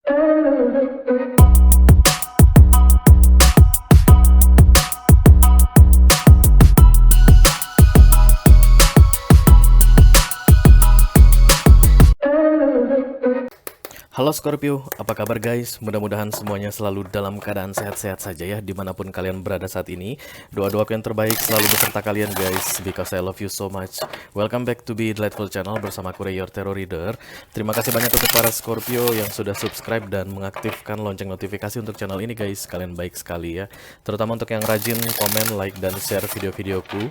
Halo Scorpio, apa kabar guys? Mudah-mudahan semuanya selalu dalam keadaan sehat-sehat saja ya, dimanapun kalian berada saat ini. Doa-doaku yang terbaik selalu beserta kalian guys, because I love you so much. Welcome back to Be Delightful Channel bersama aku Ray, your Tarot Reader. Terima kasih banyak untuk para Scorpio yang sudah subscribe dan mengaktifkan lonceng notifikasi untuk channel ini guys. Kalian baik sekali ya, terutama untuk yang rajin komen, like, dan share video-videoku.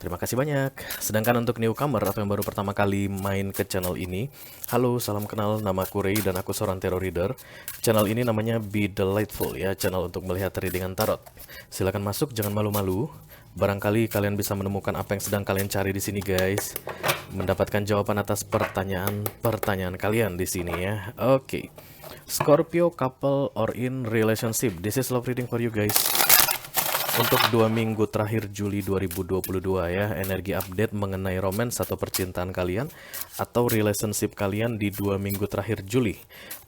Terima kasih banyak. Sedangkan untuk newcomer atau yang baru pertama kali main ke channel ini, halo, salam kenal, nama aku Ray dan aku seorang tarot reader. Channel ini namanya Be Delightful ya, channel untuk melihat readingan tarot. Silahkan masuk, jangan malu-malu. Barangkali kalian bisa menemukan apa yang sedang kalian cari di sini guys. Mendapatkan jawaban atas pertanyaan kalian di sini ya. Oke. Scorpio couple or in relationship. This is love reading for you guys. Untuk 2 minggu terakhir Juli 2022 ya, energi update mengenai romance atau percintaan kalian atau relationship kalian di 2 minggu terakhir Juli.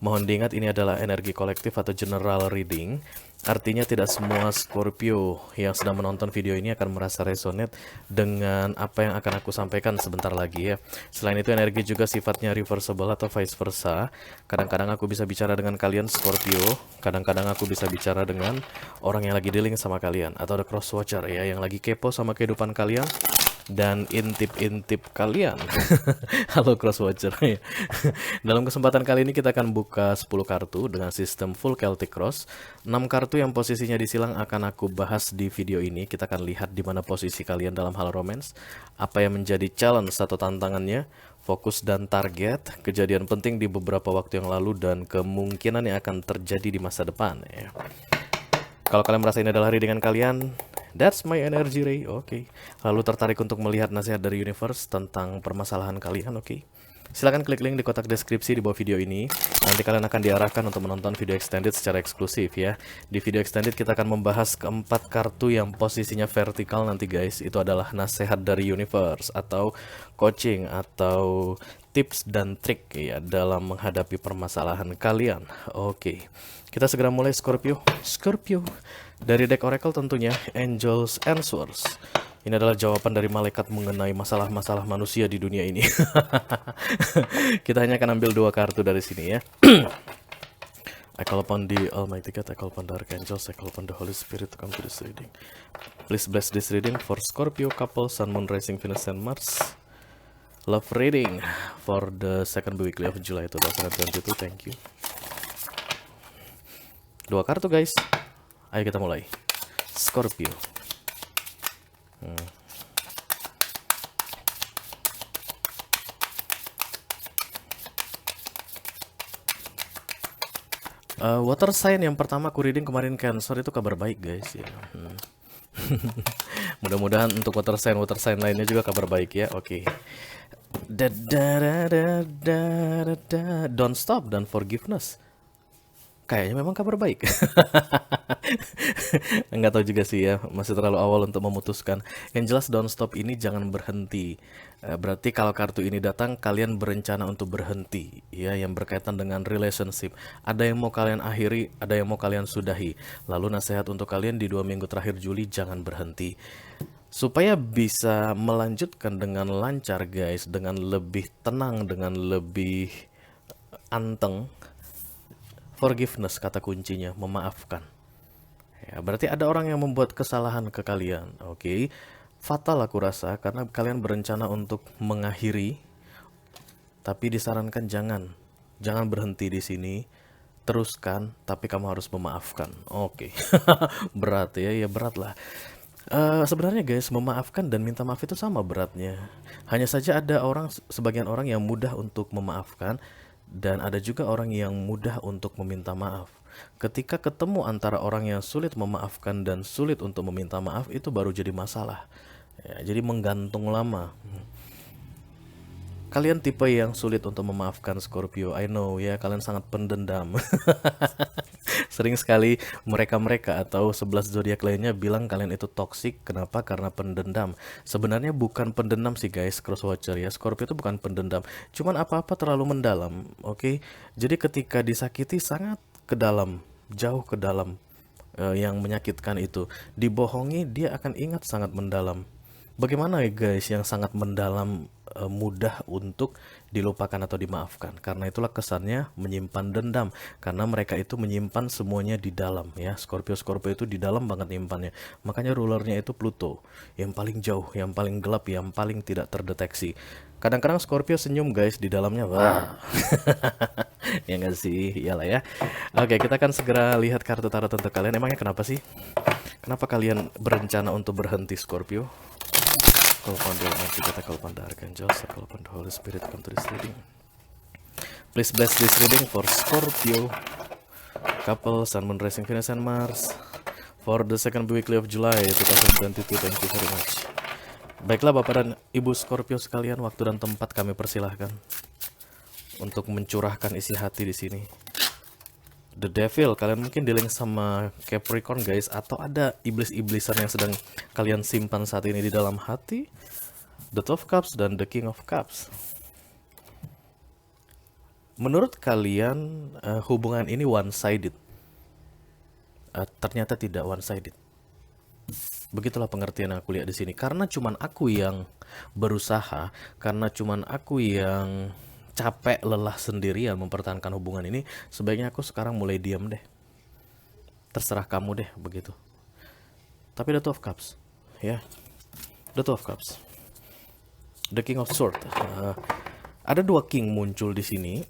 Mohon diingat ini adalah energi kolektif atau general reading. Artinya tidak semua Scorpio yang sedang menonton video ini akan merasa resonate dengan apa yang akan aku sampaikan sebentar lagi ya. Selain itu energi juga sifatnya reversible atau vice versa. Kadang-kadang aku bisa bicara dengan kalian Scorpio, kadang-kadang aku bisa bicara dengan orang yang lagi dealing sama kalian, atau ada cross watcher ya yang lagi kepo sama kehidupan kalian dan intip-intip kalian. Halo cross watcher ya. Dalam kesempatan kali ini kita akan buka 10 kartu dengan sistem full Celtic Cross. 6 kartu yang posisinya disilang akan aku bahas di video ini. Kita akan lihat di mana posisi kalian dalam hal romance, apa yang menjadi challenge atau tantangannya, fokus dan target, kejadian penting di beberapa waktu yang lalu, dan kemungkinan yang akan terjadi di masa depan ya. Kalau kalian merasa ini adalah readingan kalian, that's my energy Ray, oke. Lalu tertarik untuk melihat nasihat dari universe tentang permasalahan kalian, oke. Silahkan klik link di kotak deskripsi di bawah video ini. Nanti kalian akan diarahkan untuk menonton video extended secara eksklusif ya. Di video extended kita akan membahas keempat kartu yang posisinya vertikal nanti guys. Itu adalah nasihat dari universe atau coaching atau tips dan trik ya dalam menghadapi permasalahan kalian. Oke. Kita segera mulai Scorpio. Dari deck Oracle tentunya Angels Answers. Ini adalah jawaban dari malaikat mengenai masalah-masalah manusia di dunia ini. Kita hanya akan ambil 2 kartu dari sini ya. I call upon the Almighty God, I call upon the Archangels, I call upon the Holy Spirit to come to this reading. Please bless this reading for Scorpio couple, Sun, Moon, Rising, Venus, and Mars. Love reading for the second weekly of July 2022. Thank you. 2 kartu guys. Ayo kita mulai. Scorpio. Water sign yang pertama aku reading kemarin Cancer, itu kabar baik guys ya. Mudah-mudahan untuk water sign lainnya juga kabar baik ya. Oke. Don't stop dan forgiveness. Kayaknya memang kabar baik. Nggak tahu juga sih ya, masih terlalu awal untuk memutuskan. Yang jelas don't stop ini jangan berhenti. Berarti kalau kartu ini datang, kalian berencana untuk berhenti ya, yang berkaitan dengan relationship. Ada yang mau kalian akhiri, ada yang mau kalian sudahi. Lalu nasihat untuk kalian di 2 minggu terakhir Juli, jangan berhenti. Supaya bisa melanjutkan dengan lancar guys, dengan lebih tenang, dengan lebih anteng. Forgiveness kata kuncinya, memaafkan. Ya, berarti ada orang yang membuat kesalahan ke kalian. Oke. Fatal aku rasa karena kalian berencana untuk mengakhiri, tapi disarankan jangan berhenti di sini. Teruskan, tapi kamu harus memaafkan. Oke. Berat ya, ya berat lah. Sebenarnya guys, memaafkan dan minta maaf itu sama beratnya. Hanya saja ada sebagian orang yang mudah untuk memaafkan, dan ada juga orang yang mudah untuk meminta maaf. Ketika ketemu antara orang yang sulit memaafkan dan sulit untuk meminta maaf, itu baru jadi masalah ya, jadi menggantung lama. Kalian tipe yang sulit untuk memaafkan Scorpio, I know ya, kalian sangat pendendam. Sering sekali mereka-mereka atau 11 zodiak lainnya bilang kalian itu toksik. Kenapa? Karena pendendam. Sebenarnya bukan pendendam sih guys, crosswatcher ya. Scorpio itu bukan pendendam. Cuman apa-apa terlalu mendalam, oke? Jadi ketika disakiti sangat ke dalam, jauh ke dalam, yang menyakitkan itu. Dibohongi dia akan ingat sangat mendalam. Bagaimana ya guys yang sangat mendalam, mudah untuk dilupakan atau dimaafkan. Karena itulah kesannya menyimpan dendam. Karena mereka itu menyimpan semuanya di dalam ya. Scorpio itu di dalam banget nyimpannya. Makanya rulernya itu Pluto. Yang paling jauh, yang paling gelap, yang paling tidak terdeteksi. Kadang-kadang Scorpio senyum guys di dalamnya. Wah. Ya nggak sih? Iyalah ya. Oke, kita akan segera lihat kartu tarot untuk kalian. Emangnya kenapa sih? Kenapa kalian berencana untuk berhenti Scorpio? Call upon the Almighty, kita call upon the Archangels, call upon the Holy Spirit, come to this reading. Please bless this reading for Scorpio couple, Sun, Moon, Rising, Venus, and Mars for the second weekly of July 2022. Thank you very much. Baiklah Bapak dan Ibu Scorpio sekalian, waktu dan tempat kami persilahkan untuk mencurahkan isi hati di sini. The Devil, kalian mungkin dealing sama Capricorn guys, atau ada iblis-iblisan yang sedang kalian simpan saat ini di dalam hati. The Two of Cups dan The King of Cups. Menurut kalian hubungan ini one-sided? Ternyata tidak one-sided. Begitulah pengertian yang aku lihat di sini. Karena cuman aku yang berusaha, karena cuman aku yang capek lelah sendirian mempertahankan hubungan ini, sebaiknya aku sekarang mulai diam deh. Terserah kamu deh begitu. Tapi The Two of Cups, ya, The Two of Cups, The King of Swords. Ada dua king muncul di sini.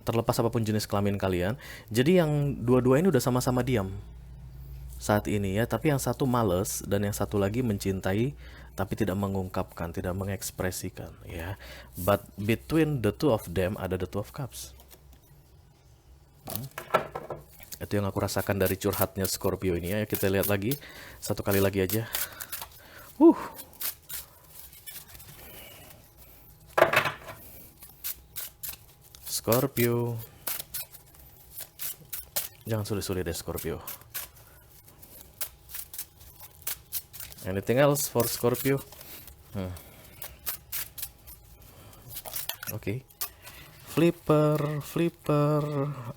Terlepas apapun jenis kelamin kalian. Jadi yang dua-dua ini udah sama-sama diam saat ini ya. Tapi yang satu males dan yang satu lagi mencintai tapi tidak mengungkapkan, tidak mengekspresikan ya. But between the two of them ada The Two of Cups. Itu yang aku rasakan dari curhatnya Scorpio ini ya. Kita lihat lagi, satu kali lagi aja. Scorpio, jangan sulit-sulit deh Scorpio. Anything else for Scorpio? Oke. Flipper.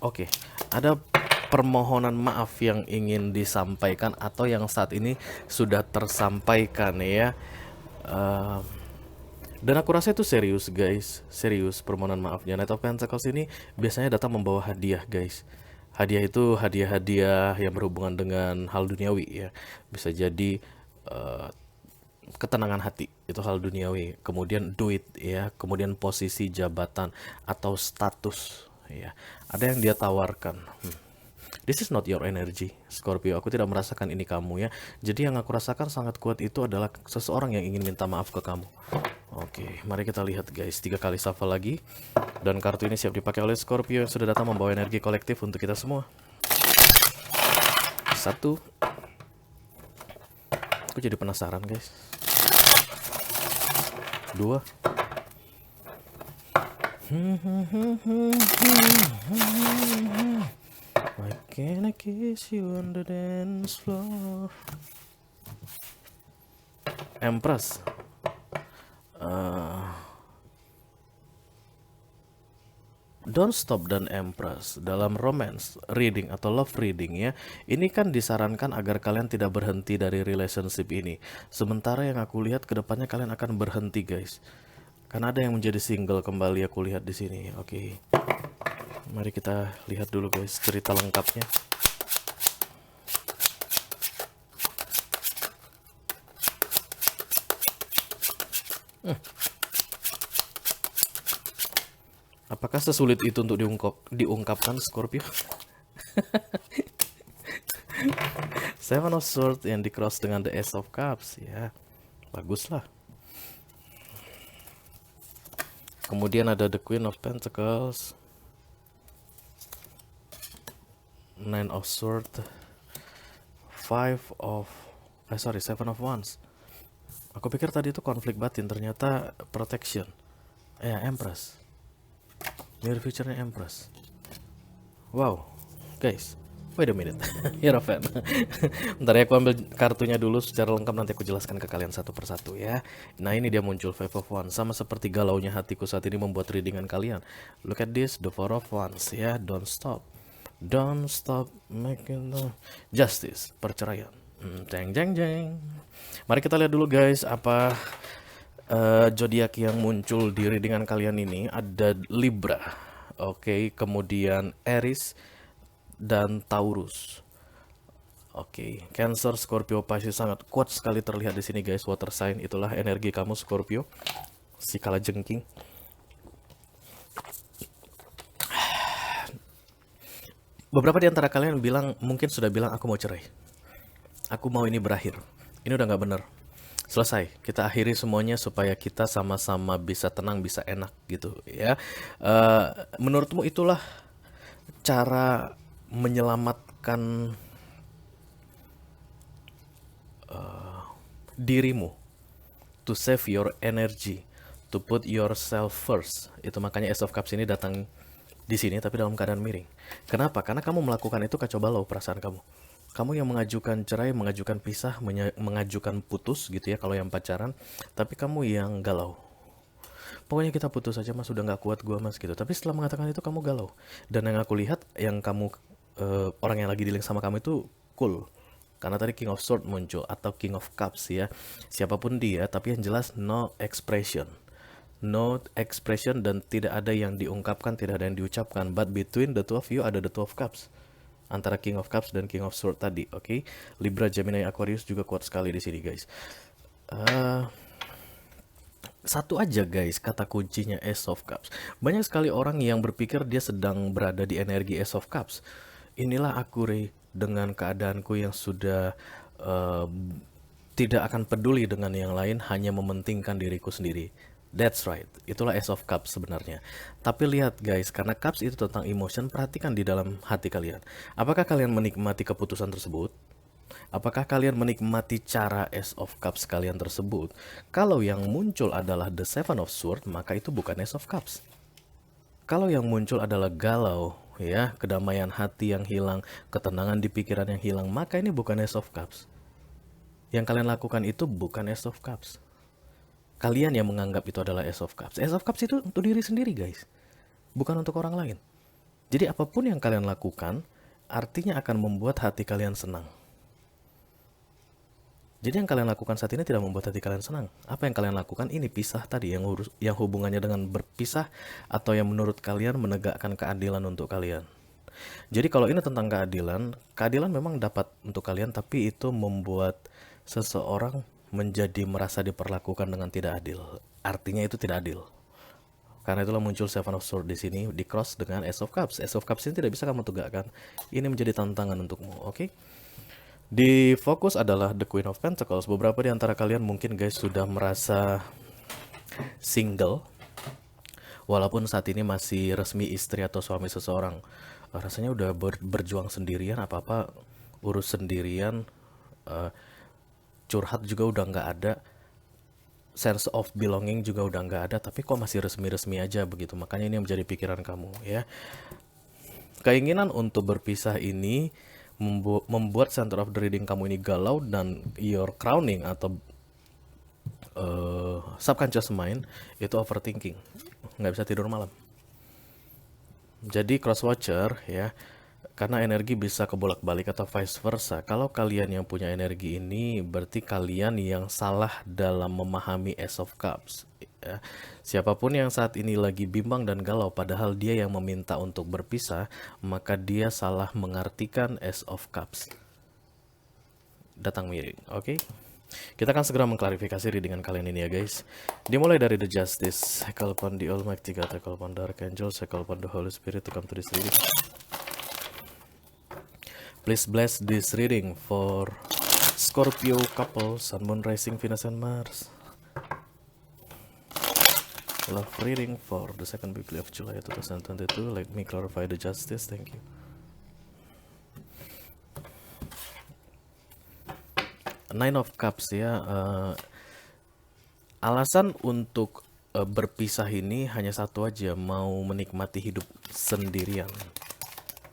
Oke. Ada permohonan maaf yang ingin disampaikan atau yang saat ini sudah tersampaikan ya. Dan aku rasa itu serius guys. Serius permohonan maafnya. Knight of Pentacles ini biasanya datang membawa hadiah guys. Hadiah itu hadiah-hadiah yang berhubungan dengan hal duniawi ya. Bisa jadi ketenangan hati, itu hal duniawi. Kemudian duit ya, kemudian posisi jabatan atau status ya. Ada yang dia tawarkan. This is not your energy Scorpio. Aku tidak merasakan ini kamu ya. Jadi yang aku rasakan sangat kuat itu adalah seseorang yang ingin minta maaf ke kamu. Oke, mari kita lihat guys. 3 kali shuffle lagi. Dan kartu ini siap dipakai oleh Scorpio yang sudah datang membawa energi kolektif untuk kita semua. 1. Aku jadi penasaran guys. 2. Why can't I kiss you on the dance floor? Empress. Don't stop dan Empress dalam romance reading atau love reading ya. Ini kan disarankan agar kalian tidak berhenti dari relationship ini. Sementara yang aku lihat kedepannya kalian akan berhenti guys. Karena ada yang menjadi single kembali aku lihat di sini. Oke. Mari kita lihat dulu guys cerita lengkapnya. Apakah sesulit itu untuk diungkapkan Scorpio? Seven of Swords yang di cross dengan the Ace of Cups ya. Baguslah. Kemudian ada the Queen of Pentacles, Nine of Swords, Seven of Wands. Aku pikir tadi itu konflik batin, ternyata protection. Ya, Empress. Near future-nya Empress. Wow, guys, Wait a minute, Hierophant. Bentar ya, aku ambil kartunya dulu secara lengkap, nanti aku jelaskan ke kalian satu persatu ya. Nah ini dia muncul Five of Wands, sama seperti galaunya hatiku saat ini membuat readingan kalian. Look at this, the Four of Wands ya, don't stop making the justice, perceraian. Jeng jeng jeng. Mari kita lihat dulu guys, apa zodiak yang muncul di readingan kalian ini. Ada Libra, oke, kemudian Aries dan Taurus. Oke, Cancer, Scorpio, Pisces sangat kuat sekali terlihat di sini guys. Water sign, itulah energi kamu Scorpio, si kala jengking. Beberapa di antara kalian bilang, mungkin sudah bilang aku mau cerai, aku mau ini berakhir. Ini udah nggak bener. Selesai, kita akhiri semuanya supaya kita sama-sama bisa tenang, bisa enak gitu ya. Menurutmu itulah cara menyelamatkan dirimu, to save your energy, to put yourself first. Itu makanya Ace of Cups ini datang di sini tapi dalam keadaan miring. Kenapa? Karena kamu melakukan itu kacau balau perasaan kamu. Kamu yang mengajukan cerai, mengajukan pisah, mengajukan putus gitu ya kalau yang pacaran, tapi kamu yang galau. Pokoknya kita putus aja mas, udah nggak kuat gua mas gitu. Tapi setelah mengatakan itu kamu galau. Dan yang aku lihat, yang kamu orang yang lagi dealing sama kamu itu cool. Karena tadi King of Swords muncul atau King of Cups ya. Siapapun dia, tapi yang jelas no expression. No expression dan tidak ada yang diungkapkan, tidak ada yang diucapkan. But between the two of you ada the Two of Cups. Antara King of Cups dan King of Swords tadi, oke? Libra, Gemini, Aquarius juga kuat sekali di sini guys. Satu aja guys kata kuncinya Ace of Cups. Banyak sekali orang yang berpikir dia sedang berada di energi Ace of Cups. Inilah aku Rey, dengan keadaanku yang sudah tidak akan peduli dengan yang lain, hanya mementingkan diriku sendiri. That's right, itulah Ace of Cups sebenarnya. Tapi lihat guys, karena Cups itu tentang emotion, perhatikan di dalam hati kalian. Apakah kalian menikmati keputusan tersebut? Apakah kalian menikmati cara Ace of Cups kalian tersebut? Kalau yang muncul adalah The Seven of Swords, maka itu bukan Ace of Cups. Kalau yang muncul adalah galau, ya, kedamaian hati yang hilang, ketenangan di pikiran yang hilang, maka ini bukan Ace of Cups. Yang kalian lakukan itu bukan Ace of Cups. Kalian yang menganggap itu adalah Ace of Cups. Ace of Cups itu untuk diri sendiri, guys. Bukan untuk orang lain. Jadi apapun yang kalian lakukan, artinya akan membuat hati kalian senang. Jadi yang kalian lakukan saat ini tidak membuat hati kalian senang. Apa yang kalian lakukan ini pisah tadi, yang hubungannya dengan berpisah, atau yang menurut kalian menegakkan keadilan untuk kalian. Jadi kalau ini tentang keadilan, keadilan memang dapat untuk kalian, tapi itu membuat seseorang menjadi merasa diperlakukan dengan tidak adil. Artinya itu tidak adil. Karena itulah muncul Seven of Swords di sini, di cross dengan Ace of Cups. Ace of Cups ini tidak bisa kamu tegakkan. Ini menjadi tantangan untukmu, oke? Di fokus adalah The Queen of Pentacles. Beberapa di antara kalian mungkin guys sudah merasa single, walaupun saat ini masih resmi istri atau suami seseorang. Rasanya udah berjuang sendirian, apa-apa urus sendirian, curhat juga udah nggak ada, sense of belonging juga udah nggak ada, tapi kok masih resmi-resmi aja begitu. Makanya ini yang menjadi pikiran kamu ya. Keinginan untuk berpisah ini membuat center of the reading kamu ini galau, dan your crowning atau subconscious mind itu overthinking, nggak bisa tidur malam. Jadi cross watcher ya, karena energi bisa kebolak-balik atau vice versa. Kalau kalian yang punya energi ini, berarti kalian yang salah dalam memahami Ace of Cups ya. Siapapun yang saat ini lagi bimbang dan galau padahal dia yang meminta untuk berpisah, maka dia salah mengartikan Ace of Cups datang miring, oke? Kita akan segera mengklarifikasi readingan kalian ini ya guys. Dimulai dari The Justice. I call upon the Almighty God, I call upon the Archangels, I call upon the Holy Spirit to come to this reading. Please bless this reading for Scorpio couple, Sun, Moon, Rising, Venus, and Mars. Love reading for the second weekly of July 2022. Let me clarify the justice. Thank you. Nine of Cups ya. Alasan untuk berpisah ini hanya satu aja, mau menikmati hidup sendirian.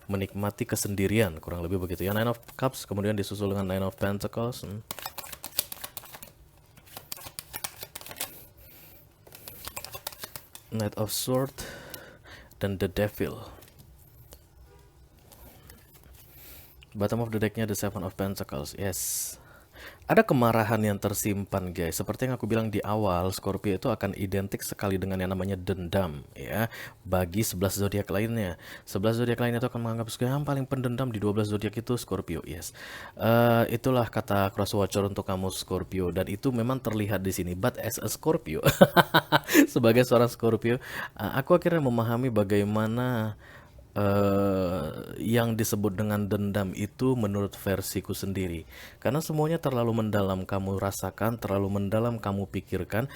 menikmati kesendirian, kurang lebih begitu ya. Nine of Cups kemudian disusul dengan Nine of Pentacles. Knight of Sword dan The Devil. Bottom of the decknya The Seven of Pentacles. Yes, ada kemarahan yang tersimpan guys. Seperti yang aku bilang di awal, Scorpio itu akan identik sekali dengan yang namanya dendam ya. Bagi 11 zodiak lainnya, 11 zodiak lainnya itu akan menganggap yang paling pendendam di 12 zodiak itu Scorpio. Yes, itulah kata cross watcher untuk kamu Scorpio, dan itu memang terlihat di sini. But as a Scorpio, sebagai seorang Scorpio, aku akhirnya memahami bagaimana yang disebut dengan dendam itu menurut versiku sendiri. Karena semuanya terlalu mendalam kamu rasakan, terlalu mendalam kamu pikirkan.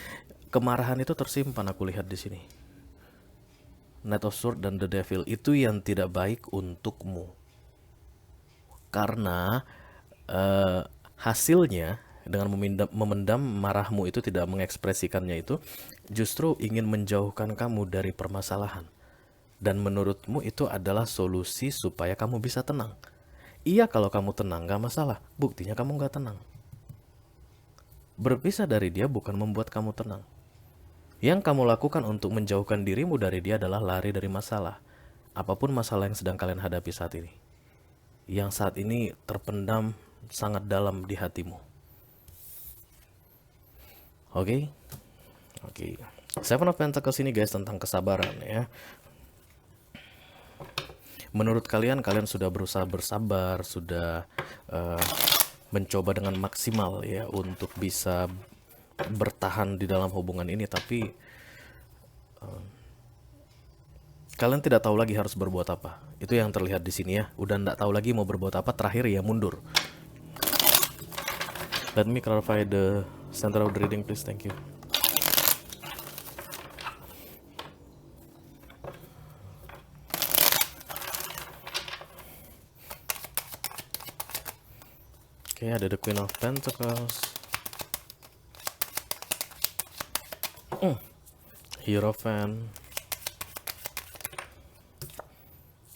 Kemarahan itu tersimpan, aku lihat di sini. Knight of Sword dan The Devil itu yang tidak baik untukmu. Karena hasilnya dengan memendam marahmu itu, tidak mengekspresikannya itu, justru ingin menjauhkan kamu dari permasalahan. Dan menurutmu itu adalah solusi supaya kamu bisa tenang. Iya, kalau kamu tenang gak masalah. Buktinya kamu gak tenang. Berpisah dari dia bukan membuat kamu tenang. Yang kamu lakukan untuk menjauhkan dirimu dari dia adalah lari dari masalah. Apapun masalah yang sedang kalian hadapi saat ini, yang saat ini terpendam sangat dalam di hatimu. Oke. Seven of Pentacles ini guys tentang kesabaran ya. Menurut kalian sudah berusaha bersabar, sudah mencoba dengan maksimal ya untuk bisa bertahan di dalam hubungan ini, tapi kalian tidak tahu lagi harus berbuat apa. Itu yang terlihat di sini ya. Udah nggak tahu lagi mau berbuat apa, terakhir ya mundur. Let me clarify the center of the reading please, thank you. Oke, ada the Queen of Pentacles, Hierophant,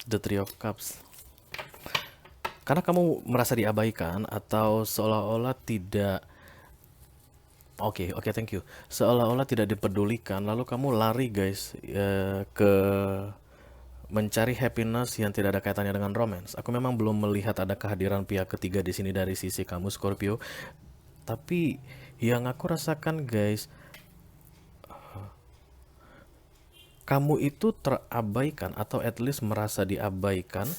the Three of Cups. Karena kamu merasa diabaikan atau seolah-olah tidak, Oke, thank you. Seolah-olah tidak dipedulikan, lalu kamu lari guys ke mencari happiness yang tidak ada kaitannya dengan romance. Aku memang belum melihat ada kehadiran pihak ketiga di sini dari sisi kamu Scorpio. Tapi yang aku rasakan guys, kamu itu terabaikan atau at least merasa diabaikan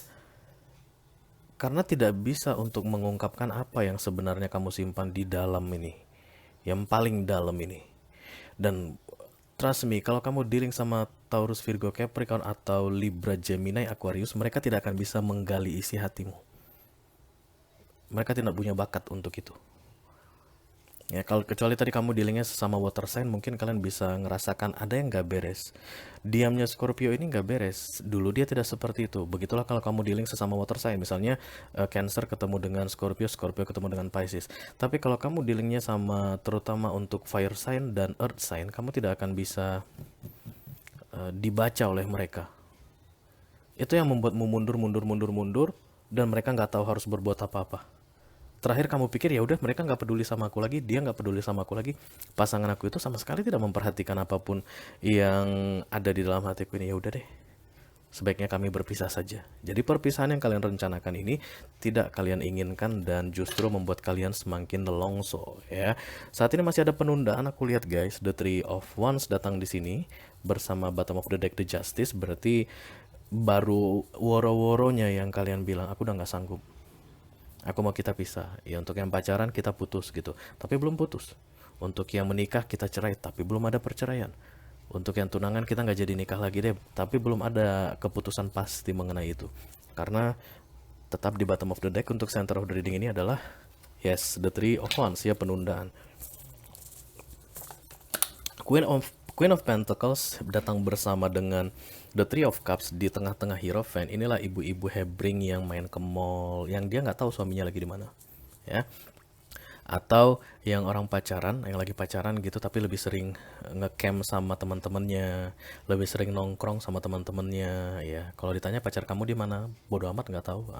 karena tidak bisa untuk mengungkapkan apa yang sebenarnya kamu simpan di dalam ini, yang paling dalam ini. Dan trust me, kalau kamu dealing sama Taurus, Virgo, Capricorn, atau Libra, Gemini, Aquarius, mereka tidak akan bisa menggali isi hatimu. Mereka tidak punya bakat untuk itu. Ya, kalau kecuali tadi kamu dealingnya sesama water sign, mungkin kalian bisa ngerasakan ada yang gak beres. Diamnya Scorpio ini gak beres. Dulu dia tidak seperti itu. Begitulah kalau kamu dealing sesama water sign. Misalnya Cancer ketemu dengan Scorpio, Scorpio ketemu dengan Pisces. Tapi kalau kamu dealingnya sama terutama untuk fire sign dan earth sign, kamu tidak akan bisa dibaca oleh mereka. Itu yang membuatmu mundur, dan mereka nggak tahu harus berbuat apa-apa. Terakhir kamu pikir ya udah, mereka nggak peduli sama aku lagi, dia nggak peduli sama aku lagi, pasangan aku itu sama sekali tidak memperhatikan apapun yang ada di dalam hatiku ini. Ya udah deh, sebaiknya kami berpisah saja. Jadi perpisahan yang kalian rencanakan ini tidak kalian inginkan dan justru membuat kalian semakin nelongso ya. Saat ini masih ada penundaan, aku lihat guys. The Three of Wands datang di sini bersama bottom of the deck The Justice. Berarti baru woro-woronya yang kalian bilang aku udah nggak sanggup, aku mau kita pisah. Ya untuk yang pacaran kita putus gitu, tapi belum putus. Untuk yang menikah kita cerai, tapi belum ada perceraian. Untuk yang tunangan kita nggak jadi nikah lagi deh, tapi belum ada keputusan pasti mengenai itu. Karena tetap di bottom of the deck untuk center of the reading ini adalah yes, the Three of Wands ya, penundaan. Queen of Pentacles datang bersama dengan The Three of Cups di tengah-tengah Hierophant. Inilah ibu-ibu hebring yang main ke mall, yang dia nggak tahu suaminya lagi di mana. Ya, Atau yang orang pacaran, yang lagi pacaran gitu tapi lebih sering ngecamp sama teman-temannya, lebih sering nongkrong sama teman-temannya ya. Kalau ditanya pacar kamu di mana? Bodoh amat nggak tahu.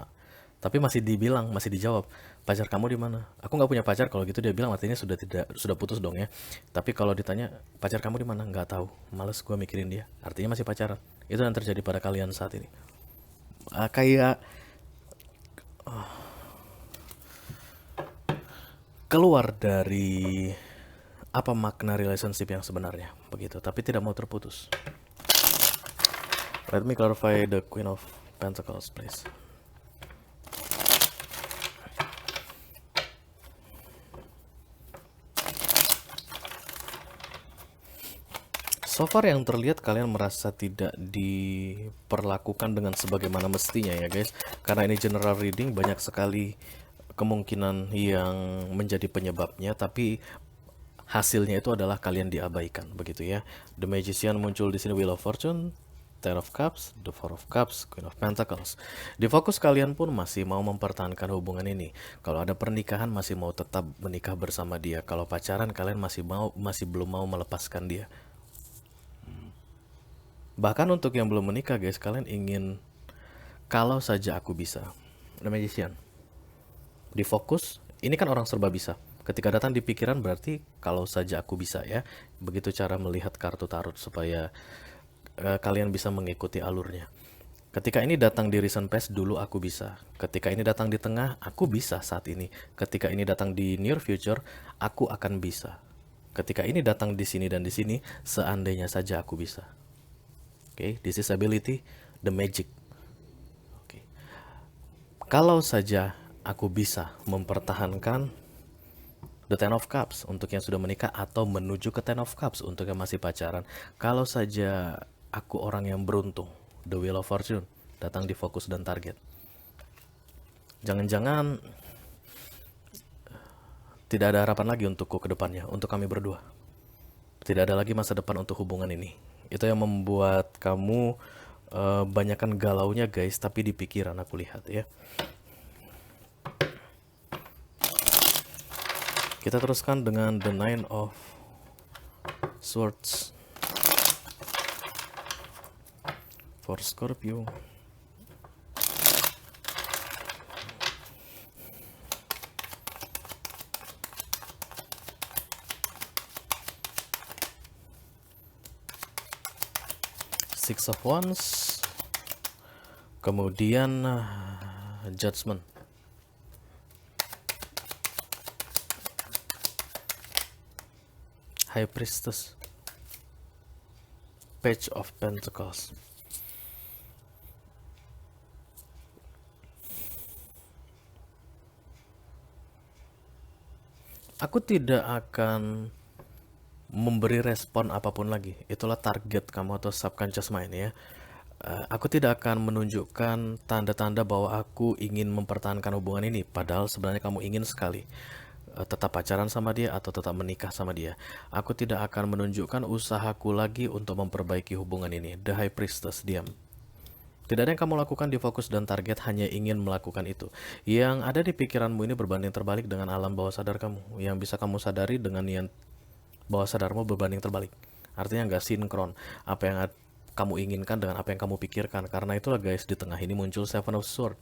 Tapi masih dibilang, masih dijawab, pacar kamu di mana? Aku nggak punya pacar, kalau gitu dia bilang artinya sudah putus dong ya. Tapi kalau ditanya pacar kamu di mana? Nggak tahu. Males gue mikirin dia. Artinya masih pacaran. Itu yang terjadi pada kalian saat ini. Kayak keluar dari apa makna relationship yang sebenarnya begitu, tapi tidak mau terputus. Let me clarify the Queen of Pentacles, please. So far yang terlihat kalian merasa tidak diperlakukan dengan sebagaimana mestinya ya guys. Karena ini general reading, banyak sekali kemungkinan yang menjadi penyebabnya, tapi hasilnya itu adalah kalian diabaikan begitu ya. The Magician muncul di sini, Wheel of Fortune, Ten of Cups, The Four of Cups, Queen of Pentacles. Di fokus kalian pun masih mau mempertahankan hubungan ini. Kalau ada pernikahan masih mau tetap menikah bersama dia. Kalau pacaran kalian masih belum mau melepaskan dia. Bahkan untuk yang belum menikah guys, kalian ingin kalau saja aku bisa. The Magician. Di fokus, ini kan orang serba bisa. Ketika datang di pikiran berarti kalau saja aku bisa ya. Begitu cara melihat kartu tarot supaya kalian bisa mengikuti alurnya. Ketika ini datang di recent past, dulu aku bisa. Ketika ini datang di tengah, aku bisa saat ini. Ketika ini datang di near future, aku akan bisa. Ketika ini datang di sini dan di sini, seandainya saja aku bisa. Oke, this is ability, the magic. Oke. Kalau saja aku bisa mempertahankan the Ten of Cups untuk yang sudah menikah atau menuju ke Ten of Cups untuk yang masih pacaran. Kalau saja aku orang yang beruntung, the Wheel of Fortune datang di fokus dan target. Jangan-jangan tidak ada harapan lagi untukku ke depannya, untuk kami berdua. Tidak ada lagi masa depan untuk hubungan ini. Itu yang membuat kamu banyakkan galaunya guys, tapi di pikiran aku lihat ya. Kita teruskan dengan the Nine of Swords for Scorpio. Six of Wands. Kemudian Judgment. High Priestess. Page of Pentacles. Aku tidak akan memberi respon apapun lagi. Itulah target kamu atau subconscious mind ya. Aku tidak akan menunjukkan tanda-tanda bahwa aku ingin mempertahankan hubungan ini, padahal sebenarnya kamu ingin sekali tetap pacaran sama dia atau tetap menikah sama dia. Aku tidak akan menunjukkan usahaku lagi untuk memperbaiki hubungan ini. The High Priestess, diam. Tidak ada yang kamu lakukan di fokus dan target, hanya ingin melakukan itu. Yang ada di pikiranmu ini berbanding terbalik dengan alam bawah sadar kamu. Yang bisa kamu sadari dengan yang bawah sadarmu berbanding terbalik. Artinya nggak sinkron apa yang kamu inginkan dengan apa yang kamu pikirkan. Karena itulah guys, di tengah ini muncul Seven of Swords.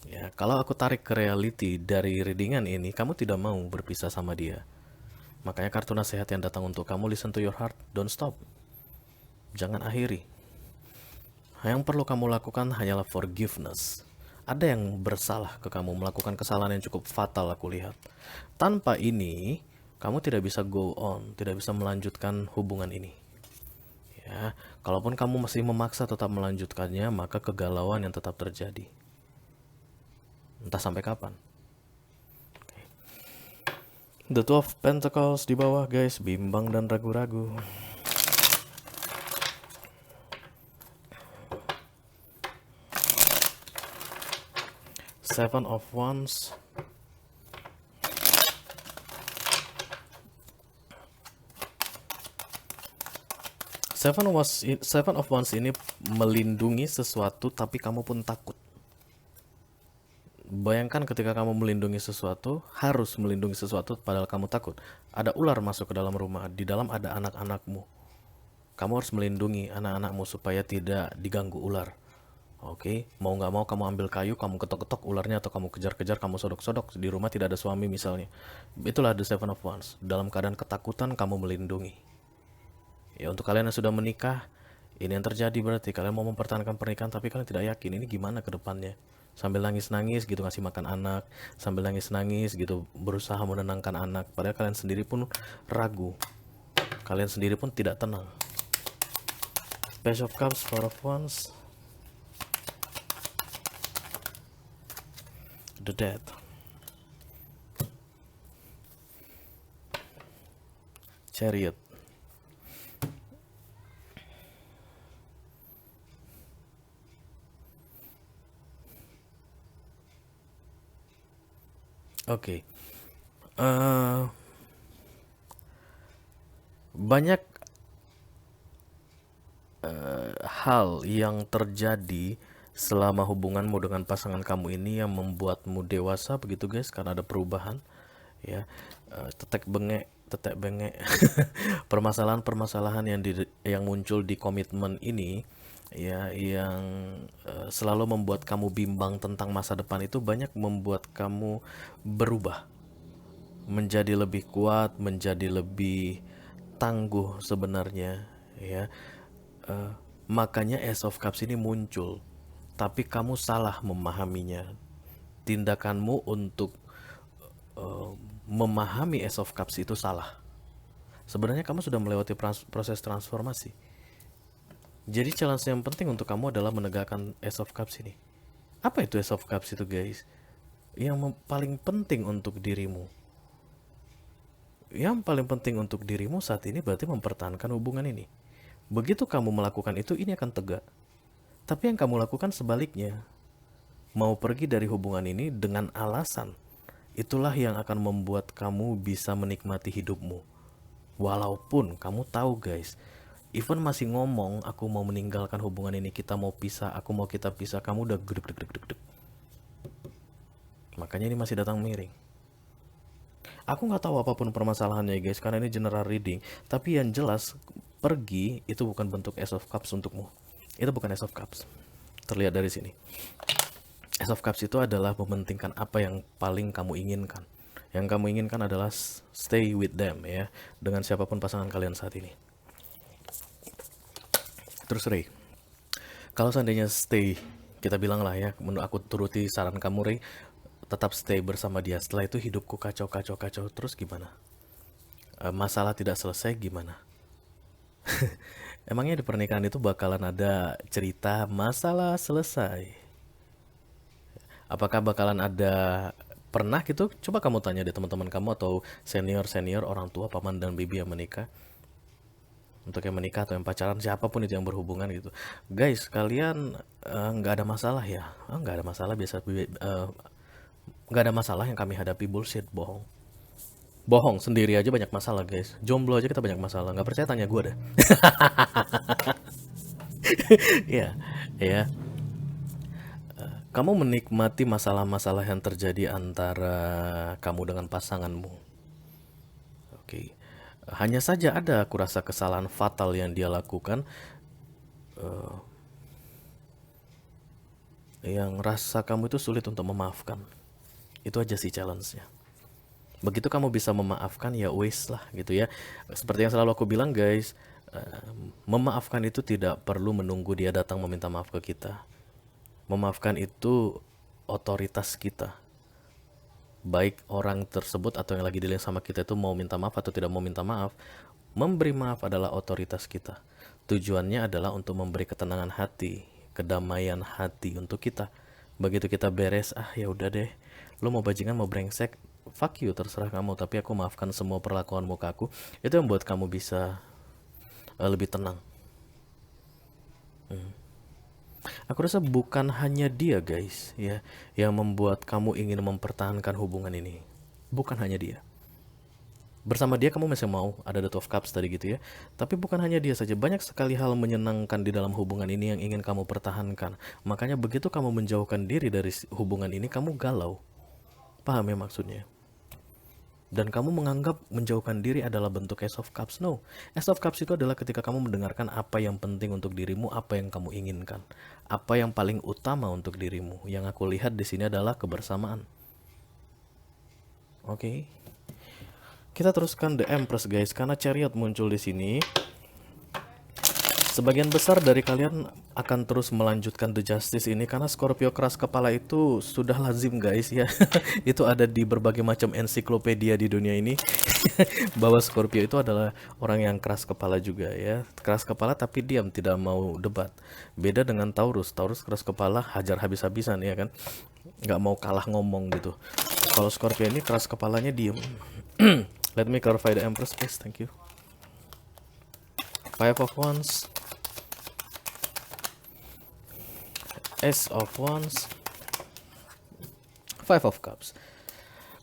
Ya, kalau aku tarik ke reality dari readingan ini, kamu tidak mau berpisah sama dia. Makanya kartu nasihat yang datang untuk kamu, listen to your heart, don't stop. Jangan akhiri. Yang perlu kamu lakukan hanyalah forgiveness. Ada yang bersalah ke kamu, melakukan kesalahan yang cukup fatal aku lihat. Tanpa ini, kamu tidak bisa go on, tidak bisa melanjutkan hubungan ini. Ya, kalaupun kamu masih memaksa tetap melanjutkannya, maka kegalauan yang tetap terjadi. Entah sampai kapan. The Two of Pentacles di bawah guys, bimbang dan ragu-ragu. Seven of Wands. Seven of Wands ini melindungi sesuatu, tapi kamu pun takut. Bayangkan ketika kamu melindungi sesuatu, harus melindungi sesuatu padahal kamu takut. Ada ular masuk ke dalam rumah, di dalam ada anak-anakmu. Kamu harus melindungi anak-anakmu supaya tidak diganggu ular. Oke, mau nggak mau kamu ambil kayu, kamu ketok-ketok ularnya atau kamu kejar-kejar, kamu sodok-sodok. Di rumah tidak ada suami misalnya. Itulah the seven of wands. Dalam keadaan ketakutan kamu melindungi. Ya untuk kalian yang sudah menikah, ini yang terjadi berarti kalian mau mempertahankan pernikahan tapi kalian tidak yakin ini gimana ke depannya. Sambil nangis-nangis gitu ngasih makan anak, sambil nangis-nangis gitu berusaha menenangkan anak. Padahal kalian sendiri pun ragu. Kalian sendiri pun tidak tenang. Page of Cups, Four of Wands, The Death. Chariot. Oke. Banyak hal yang terjadi selama hubunganmu dengan pasangan kamu ini yang membuatmu dewasa begitu guys, karena ada perubahan ya. Tetek bengek, tetek bengek. Permasalahan-permasalahan yang muncul di komitmen ini ya, yang selalu membuat kamu bimbang tentang masa depan, itu banyak membuat kamu berubah menjadi lebih kuat, menjadi lebih tangguh sebenarnya ya. Eh, Makanya Ace of Cups ini muncul, tapi kamu salah memahaminya. Tindakanmu untuk eh, memahami Ace of Cups itu salah. Sebenarnya kamu sudah melewati proses transformasi. Jadi challenge yang penting untuk kamu adalah menegakkan Ace of Cups ini. Apa itu Ace of Cups itu guys? Yang paling penting untuk dirimu. Yang paling penting untuk dirimu saat ini berarti mempertahankan hubungan ini. Begitu kamu melakukan itu, ini akan tegak. Tapi yang kamu lakukan sebaliknya. Mau pergi dari hubungan ini dengan alasan. Itulah yang akan membuat kamu bisa menikmati hidupmu. Walaupun kamu tahu guys, even masih ngomong, aku mau meninggalkan hubungan ini, kita mau pisah, aku mau kita pisah, kamu udah gedek-gedek-gedek. Makanya ini masih datang miring. Aku nggak tahu apapun permasalahannya guys, karena ini general reading. Tapi yang jelas, pergi itu bukan bentuk Ace of Cups untukmu. Itu bukan Ace of Cups. Terlihat dari sini. Ace of Cups itu adalah mementingkan apa yang paling kamu inginkan. Yang kamu inginkan adalah stay with them ya, dengan siapapun pasangan kalian saat ini. Terus Ray, kalau seandainya stay, kita bilang lah ya, menurut aku turuti saran kamu Ray, tetap stay bersama dia. Setelah itu hidupku kacau, kacau, kacau. Terus gimana? Masalah tidak selesai gimana? Emangnya di pernikahan itu bakalan ada cerita masalah selesai? Apakah bakalan ada, pernah gitu? Coba kamu tanya deh teman-teman kamu atau senior-senior, orang tua, paman dan bibi yang menikah. Untuk yang menikah atau yang pacaran, siapapun itu yang berhubungan gitu. Guys, kalian nggak ada masalah ya? Nggak ada masalah, biasa nggak ada masalah yang kami hadapi, bullshit, bohong. Bohong, sendiri aja banyak masalah guys. Jomblo aja kita banyak masalah. Nggak percaya tanya gue deh. Iya, ya. Kamu menikmati masalah-masalah yang terjadi antara kamu dengan pasanganmu. Oke. Hanya saja ada aku rasa kesalahan fatal yang dia lakukan, yang rasa kamu itu sulit untuk memaafkan. Itu aja sih challenge-nya. Begitu kamu bisa memaafkan ya wis lah gitu ya. Seperti yang selalu aku bilang guys, memaafkan itu tidak perlu menunggu dia datang meminta maaf ke kita. Memaafkan itu otoritas kita. Baik orang tersebut atau yang lagi dilihat sama kita itu mau minta maaf atau tidak mau minta maaf, memberi maaf adalah otoritas kita. Tujuannya adalah untuk memberi ketenangan hati, kedamaian hati untuk kita. Begitu kita beres, ya udah deh, lo mau bajingan mau brengsek, fuck you, terserah kamu, tapi aku maafkan semua perlakuanmu ke aku. Itu yang buat kamu bisa lebih tenang. Aku rasa bukan hanya dia guys ya, yang membuat kamu ingin mempertahankan hubungan ini. Bukan hanya dia. Bersama dia kamu masih mau ada the 12 cups tadi gitu ya. Tapi bukan hanya dia saja, banyak sekali hal menyenangkan di dalam hubungan ini yang ingin kamu pertahankan. Makanya begitu kamu menjauhkan diri dari hubungan ini, kamu galau. Paham ya maksudnya? Dan kamu menganggap menjauhkan diri adalah bentuk Ace of Cups. No, Ace of Cups itu adalah ketika kamu mendengarkan apa yang penting untuk dirimu, apa yang kamu inginkan, apa yang paling utama untuk dirimu. Yang aku lihat di sini adalah kebersamaan. Oke. Kita teruskan The Empress guys, karena Chariot muncul di sini. Sebagian besar dari kalian akan terus melanjutkan The Justice ini karena Scorpio keras kepala itu sudah lazim guys ya. Itu ada di berbagai macam ensiklopedia di dunia ini. Bahwa Scorpio itu adalah orang yang keras kepala juga ya. Keras kepala tapi diam, tidak mau debat. Beda dengan Taurus. Taurus keras kepala, hajar habis-habisan ya kan. Nggak mau kalah ngomong gitu. Kalau Scorpio ini keras kepalanya diem. Let me clarify the Empress please, thank you. Five of Wands, Ace of Wands, Five of Cups.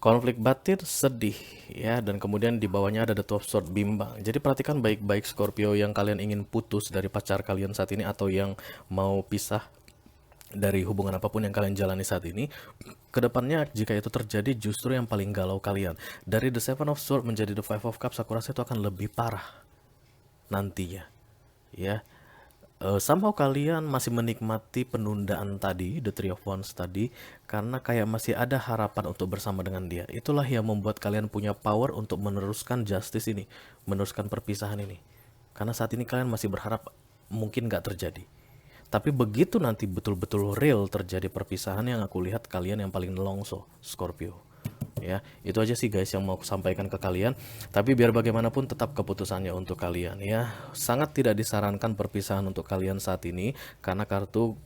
Konflik batin, sedih ya, dan kemudian di bawahnya ada the Two of Swords, bimbang. Jadi perhatikan baik-baik Scorpio yang kalian ingin putus dari pacar kalian saat ini atau yang mau pisah dari hubungan apapun yang kalian jalani saat ini. Kedepannya jika itu terjadi, justru yang paling galau kalian. Dari the Seven of Swords menjadi the Five of Cups, aku rasa itu akan lebih parah nantinya ya. Somehow kalian masih menikmati penundaan tadi, the Three of Wands tadi, karena kayak masih ada harapan untuk bersama dengan dia. Itulah yang membuat kalian punya power untuk meneruskan justice ini, meneruskan perpisahan ini. Karena saat ini kalian masih berharap mungkin gak terjadi. Tapi begitu nanti betul-betul real terjadi perpisahan, yang aku lihat kalian yang paling nelongso, Scorpio. Ya, itu aja sih guys yang mau aku sampaikan ke kalian. Tapi biar bagaimanapun tetap keputusannya untuk kalian ya. Sangat tidak disarankan perpisahan untuk kalian saat ini karena kartu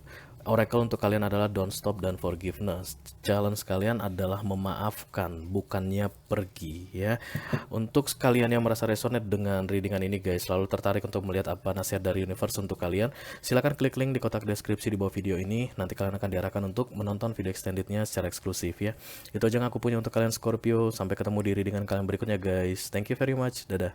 Oracle untuk kalian adalah don't stop dan forgiveness. Challenge kalian adalah memaafkan, bukannya pergi ya. Untuk kalian yang merasa resonate dengan readingan ini guys, selalu tertarik untuk melihat apa nasihat dari universe untuk kalian, silahkan klik link di kotak deskripsi di bawah video ini. Nanti kalian akan diarahkan untuk menonton video extendednya secara eksklusif ya. Itu aja yang aku punya untuk kalian Scorpio. Sampai ketemu di readingan kalian berikutnya guys. Thank you very much. Dadah.